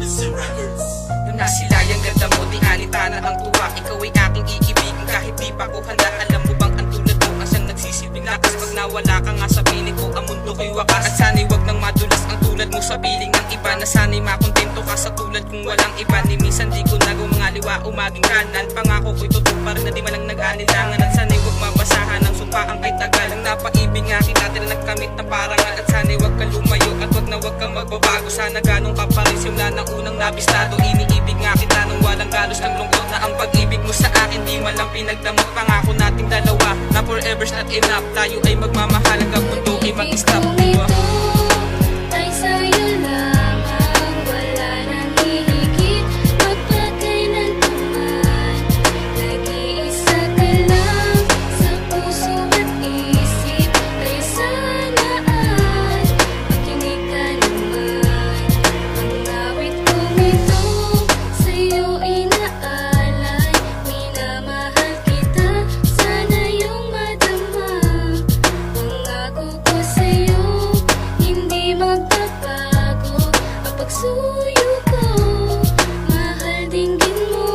Nung nasilayang ganda mo, di alitana ang tuwa. Ikaw ay aking iibigin kahit di pa ko handa. Alam mo bang ang tulad mo ang siyang nagsisilbing lakas. Pag nawala ka nga sa piling ko, ang mundo ko'y wakas. At sana'y wag nang madulas ang tulad mo sa piling ng iba. Na sana'y makontento ka sa tulad kung walang iba. Ni minsan di ko nagaw mga liwa o maging kanan. Pangako ko'y tutuparin na di malang nag-anilangan. At sana'y wag mabasahan ng sumpaan kay tagal. Ang napaibig nga kita din nagkamit na parangal. At sana'y wag ka lumayo at wag na wag kang magbabago. Sana ganong ka pa rin simula ng unang nabistado. Iniibig nga kita nung walang galos ng lungkot. Na ang pag-ibig mo sa akin di man lang pinagdamot. Pangako nating dalawa na forever's not enough. Tayo ay magmamahal hanggang mundo ay mag-stop. Ay sa'yo lamang, wala nang hihigit, magpakailanman. Nag-iisa ka lang sa puso at isip. Kaya sana ay makinig ka naman. Ang awit kong ito sa'yo inaalay. Minamahal kita, sana iyong madama. Pangako ko sa'yo, hindi magbabago. Ang pagsuyo ko, mahal dinggin mo.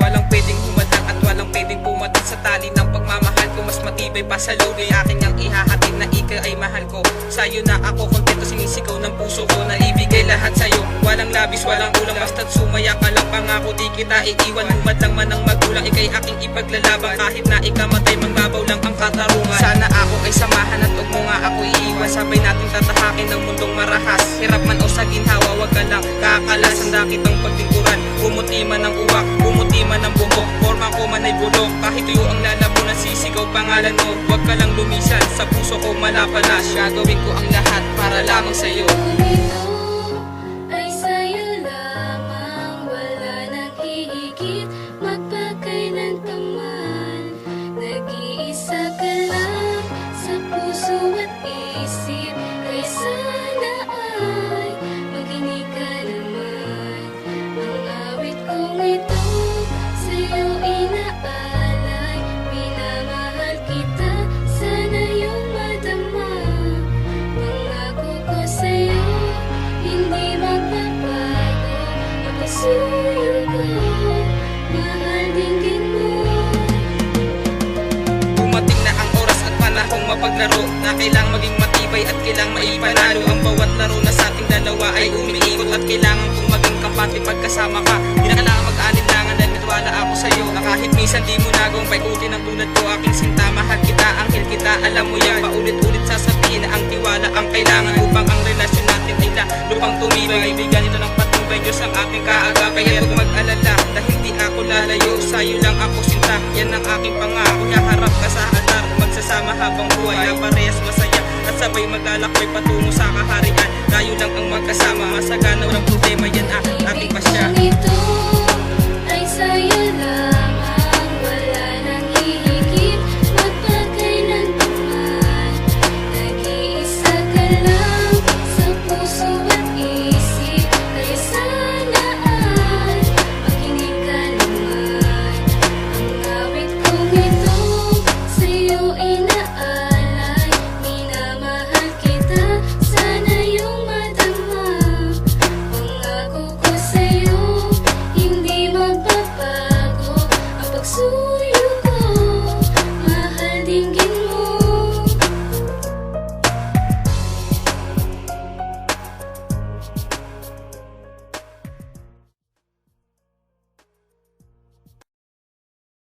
Walang pwedeng humadang at walang pwedeng pumatid sa tali ng pagmamahal ko. Mas matibay pa sa loob ay akin ang ihahatid na ika ay mahal ko. Sa'yo na ako kontento, sinisigaw ng puso ko na ibigay lahat sa'yo. Walang labis, walang ulang, basta't sumaya ka lang. Pangako di kita iiwan. Humad lang man ang magulang, ikay aking ipaglalabang. Kahit na ikamatay, mangbabaw lang ang katarungan. Sana ako ay samahan at huwag mo nga ako iiwan. Sabay natin tatahakin ng mundong marahas. Hirap man o sa ginhawa, wag ka lang kakalas. Handa kitang pagtingkuran, bumuti man ang uwak, bumuti man ang bumok. Forma ko man ay bulok, kahit tuyo ang lalabo na sisigaw pangalan mo. Huwag ka lang lumisan, sa puso ko malapalas. Gagawin ko ang lahat para lamang sa'yo. Kung ito ay sa'yo lamang, wala nang hihigit, magpakailanman. Nag-iisa ka lang sa puso at isip. Kaya sana ay makinig ka naman. Ang awit kong ito sa'yo inaalay. Minamahal kita, sana iyong madama. Pangako ko sa'yo, hindi magbabago. Ang pagsuyo ko, mahal dinggin mo. Dumating na ang oras at panahong mapaglaro, na kailangang maging matibay at kailangang maipanalo. Ang bawat laro na sa ating dalawa ay umiikot at kailangan kong maging kampante pagkasama ka. Di na kailangan mag-alinlangan dahil nagwala ako sa'yo. Na kahit minsan di mo nagawang paikutin ang tulad ko, aking sinta, mahal kita, anghel kita. Alam mo yan, paulit-ulit sasabihin na ang tiwala ang kailangan upang ang relasyon natin ay lupang tumibay. Bigyan ito ng patnubay, Diyos ang aking kaagapay. Kaya huwag mag-alala dahil di ako lalayo, sa'yo lang ako sinta. Yan ang aking pangako, haharap ka sa altar. Magsasama habang buhay na parehas masaya at sabay maglalakbay patungo sa kaharian. Tayo lang ang magkasama, masagana, walang problema, yan ang ating pasya. Kung ito ay sa'yo